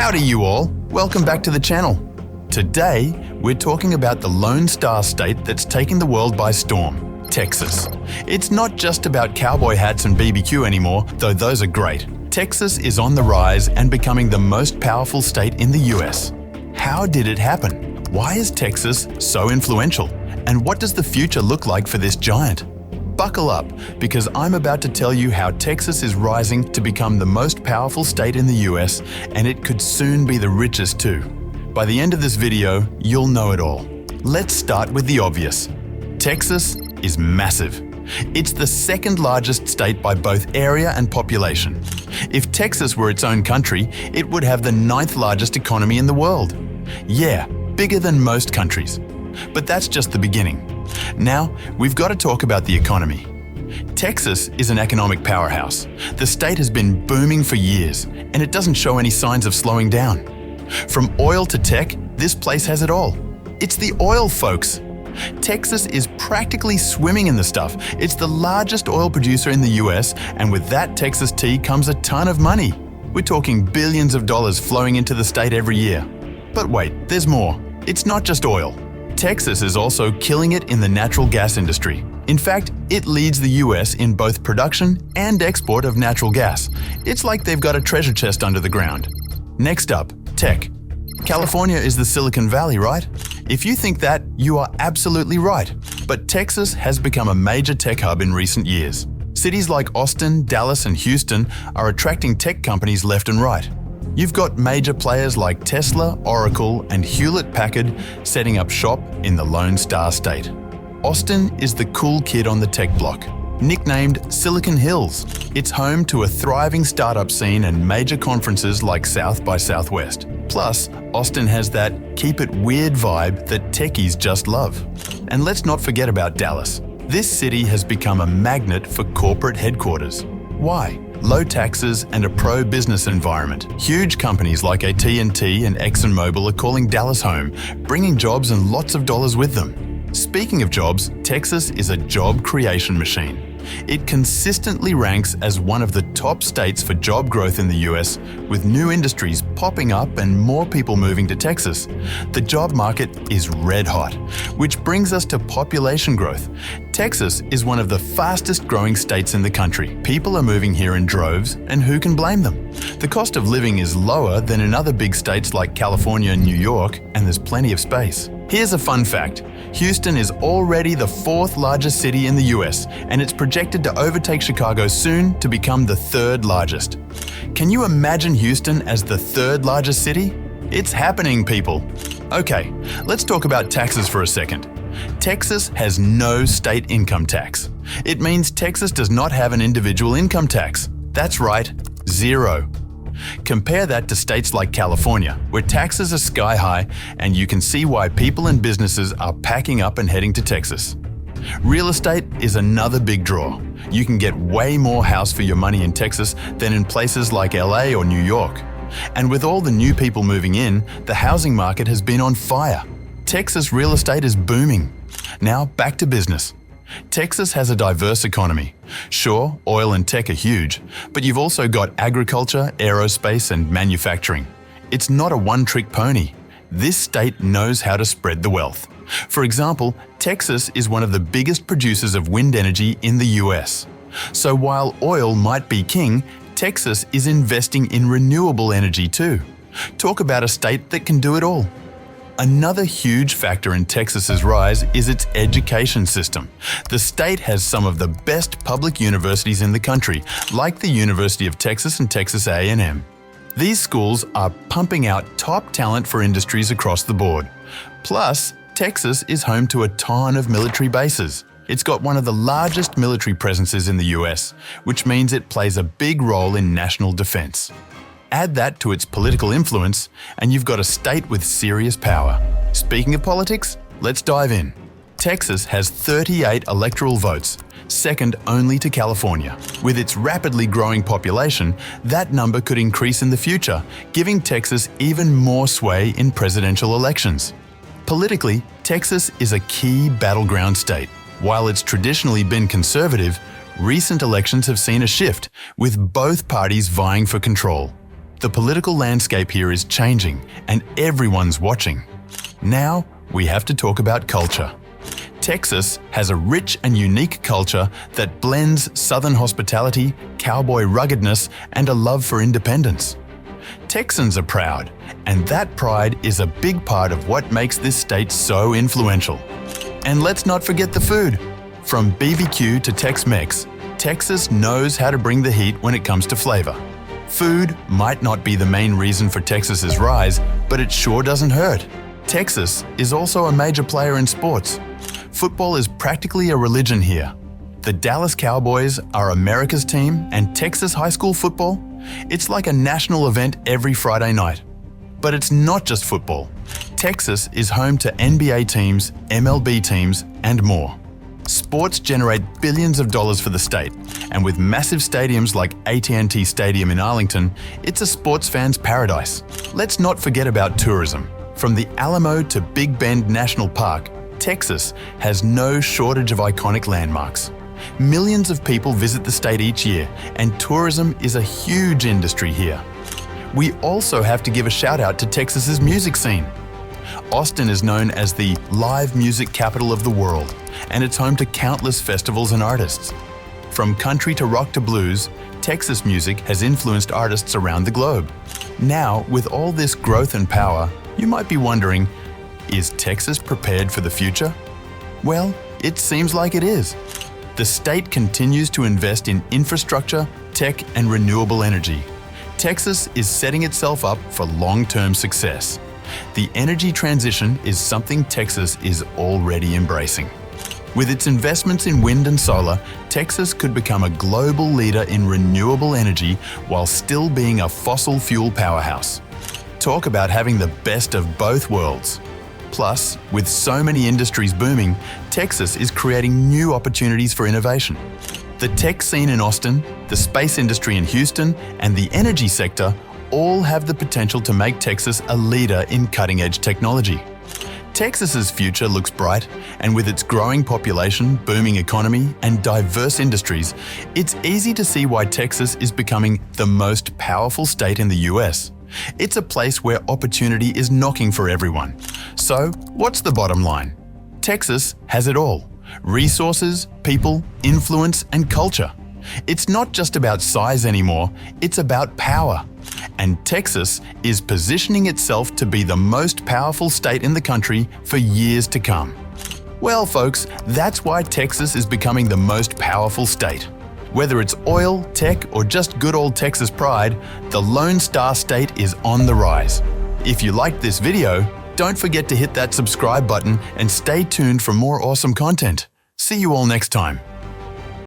Howdy you all, welcome back to the channel. Today, we're talking about the Lone Star State that's taking the world by storm, Texas. It's not just about cowboy hats and BBQ anymore, though those are great. Texas is on the rise and becoming the most powerful state in the US. How did it happen? Why is Texas so influential? And what does the future look like for this giant? Buckle up, because I'm about to tell you how Texas is rising to become the most powerful state in the US, and it could soon be the richest too. By the end of this video, you'll know it all. Let's start with the obvious. Texas is massive. It's the second largest state by both area and population. If Texas were its own country, it would have the 9th largest economy in the world. Yeah, bigger than most countries. But that's just the beginning. Now, we've got to talk about the economy. Texas is an economic powerhouse. The state has been booming for years, and it doesn't show any signs of slowing down. From oil to tech, this place has it all. It's the oil, folks. Texas is practically swimming in the stuff. It's the largest oil producer in the US, and with that Texas tea comes a ton of money. We're talking billions of dollars flowing into the state every year. But wait, there's more. It's not just oil. Texas is also killing it in the natural gas industry. In fact, it leads the US in both production and export of natural gas. It's like they've got a treasure chest under the ground. Next up, tech. California is the Silicon Valley, right? If you think that, you are absolutely right. But Texas has become a major tech hub in recent years. Cities like Austin, Dallas, and Houston are attracting tech companies left and right. You've got major players like Tesla, Oracle, and Hewlett-Packard setting up shop in the Lone Star State. Austin is the cool kid on the tech block. Nicknamed Silicon Hills, it's home to a thriving startup scene and major conferences like South by Southwest. Plus, Austin has that keep it weird vibe that techies just love. And let's not forget about Dallas. This city has become a magnet for corporate headquarters. Why? Low taxes and a pro-business environment. Huge companies like AT&T and ExxonMobil are calling Dallas home, bringing jobs and lots of dollars with them. Speaking of jobs, Texas is a job creation machine. It consistently ranks as one of the top states for job growth in the US, with new industries popping up and more people moving to Texas. The job market is red hot, which brings us to population growth. Texas is one of the fastest growing states in the country. People are moving here in droves, and who can blame them? The cost of living is lower than in other big states like California and New York, and there's plenty of space. Here's a fun fact. Houston is already the 4th largest city in the US, and it's projected to overtake Chicago soon to become the 3rd largest. Can you imagine Houston as the 3rd largest city? It's happening, people. Okay, let's talk about taxes for a second. Texas has no state income tax. It means Texas does not have an individual income tax. That's right, zero. Compare that to states like California, where taxes are sky high, and you can see why people and businesses are packing up and heading to Texas. Real estate is another big draw. You can get way more house for your money in Texas than in places like LA or New York. And with all the new people moving in, the housing market has been on fire. Texas real estate is booming. Now back to business. Texas has a diverse economy. Sure, oil and tech are huge, but you've also got agriculture, aerospace, and manufacturing. It's not a one-trick pony. This state knows how to spread the wealth. For example, Texas is one of the biggest producers of wind energy in the US. So while oil might be king, Texas is investing in renewable energy too. Talk about a state that can do it all. Another huge factor in Texas's rise is its education system. The state has some of the best public universities in the country, like the University of Texas and Texas A&M. These schools are pumping out top talent for industries across the board. Plus, Texas is home to a ton of military bases. It's got one of the largest military presences in the US, which means it plays a big role in national defense. Add that to its political influence, and you've got a state with serious power. Speaking of politics, let's dive in. Texas has 38 electoral votes, second only to California. With its rapidly growing population, that number could increase in the future, giving Texas even more sway in presidential elections. Politically, Texas is a key battleground state. While it's traditionally been conservative, recent elections have seen a shift, with both parties vying for control. The political landscape here is changing, and everyone's watching. Now, we have to talk about culture. Texas has a rich and unique culture that blends Southern hospitality, cowboy ruggedness, and a love for independence. Texans are proud, and that pride is a big part of what makes this state so influential. And let's not forget the food. From BBQ to Tex-Mex, Texas knows how to bring the heat when it comes to flavor. Food might not be the main reason for Texas's rise, but it sure doesn't hurt. Texas is also a major player in sports. Football is practically a religion here. The Dallas Cowboys are America's team, and Texas high school football? It's like a national event every Friday night. But it's not just football. Texas is home to NBA teams, MLB teams, and more. Sports generate billions of dollars for the state, and with massive stadiums like AT&T Stadium in Arlington, it's a sports fan's paradise. Let's not forget about tourism. From the Alamo to Big Bend National Park, Texas has no shortage of iconic landmarks. Millions of people visit the state each year, and tourism is a huge industry here. We also have to give a shout out to Texas's music scene. Austin is known as the live music capital of the world, and it's home to countless festivals and artists. From country to rock to blues, Texas music has influenced artists around the globe. Now, with all this growth and power, you might be wondering, is Texas prepared for the future? Well, it seems like it is. The state continues to invest in infrastructure, tech, and renewable energy. Texas is setting itself up for long-term success. The energy transition is something Texas is already embracing. With its investments in wind and solar, Texas could become a global leader in renewable energy while still being a fossil fuel powerhouse. Talk about having the best of both worlds. Plus, with so many industries booming, Texas is creating new opportunities for innovation. The tech scene in Austin, the space industry in Houston, and the energy sector all have the potential to make Texas a leader in cutting-edge technology. Texas's future looks bright, and with its growing population, booming economy, and diverse industries, it's easy to see why Texas is becoming the most powerful state in the US. It's a place where opportunity is knocking for everyone. So, what's the bottom line? Texas has it all: resources, people, influence, and culture. It's not just about size anymore, it's about power. And Texas is positioning itself to be the most powerful state in the country for years to come. Well, folks, that's why Texas is becoming the most powerful state. Whether it's oil, tech, or just good old Texas pride, the Lone Star State is on the rise. If you liked this video, don't forget to hit that subscribe button and stay tuned for more awesome content. See you all next time.